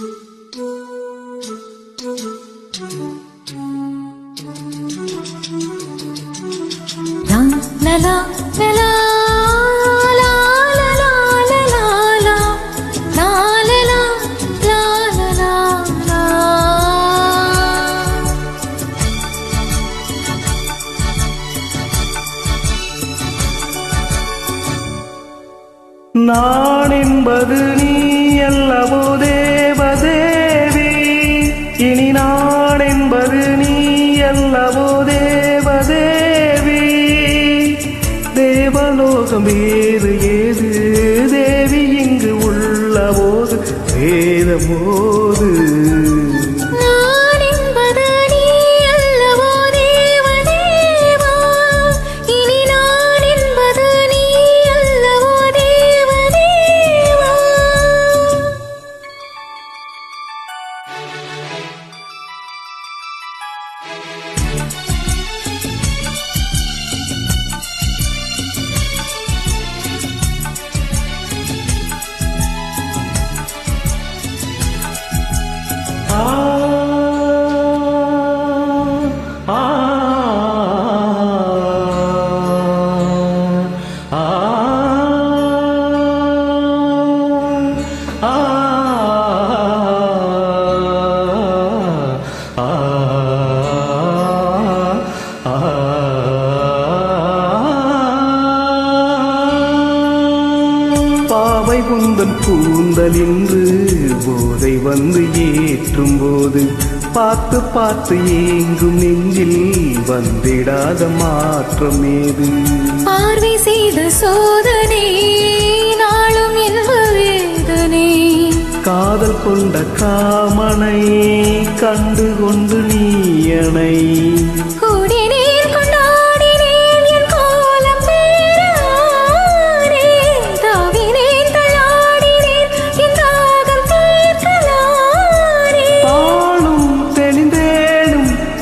la la la la நான் என்பது நீ அல்லவோ தேவதேவி, இனி நான் என்பது நீ அல்லவோ தேவதேவி. தேவலோகம் வேறு ஏது தேவி, இங்கு உள்ள போது வேதமோது. பாவை குந்தன் கூந்தல் இன்று போதை வந்து ஏற்றும் போது, பார்த்து பார்த்து ஏங்கும் நெஞ்சில் வந்திடாத மாற்றம் ஏது? பார்வை செய்த சோதனை நாளும் என்ப வேதனை, காதல் கொண்ட காமனை கண்டு கொண்டு நீயனை.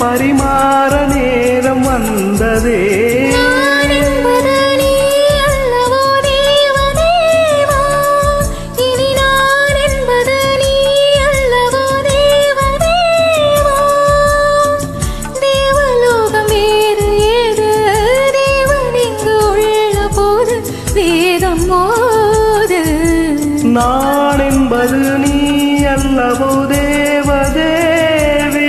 பரிமாற நேரம் வந்ததே. நான் என்பது நீ அல்லவோ தேவதேவா, இனி நான் என்பது நீ அல்லவோ தேவதேவா. தேவலோகம் வேறு ஏது தேவன் இங்கு உள்ள போது வேதம் மோது. நான் என்பது நீ அல்லவோ தேவதேவி.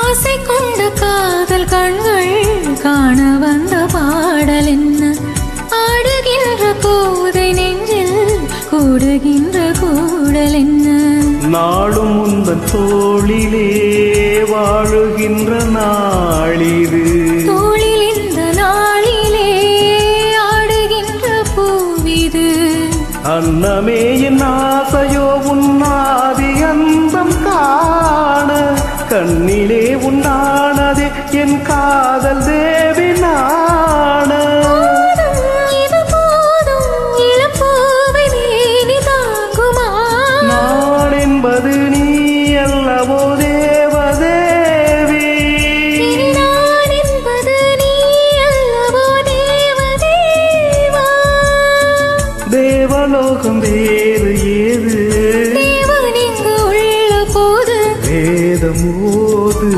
ஆசை கொண்ட காதல் கண்கள் காண வந்த பாடல் என்ன? ஆடுகின்ற போதை நெஞ்சில் கூடுகின்ற கூடல் என்ன? நாளும் உந்தன் தோளிலே வாழுகின்ற நாளிது, தோளில் இந்த நாளிலே ஆடுகின்ற பூவிது. அன்னமே என் ஆசையோ உன்னாதி அந்தம் காண, கண்ணிலே உண்டானதே என் காதல் தேவி நாண. இது போதும் இளப்பூவை மேனி தாங்குமா? நான் என்பது நீ அல்லவோ தேவதேவி, நான் என்பது நீ அல்லவோ தேவதேவா. தேவலோகம் வேறு ஏது தேவன் இங்கு உள்ள போது வேதமோது.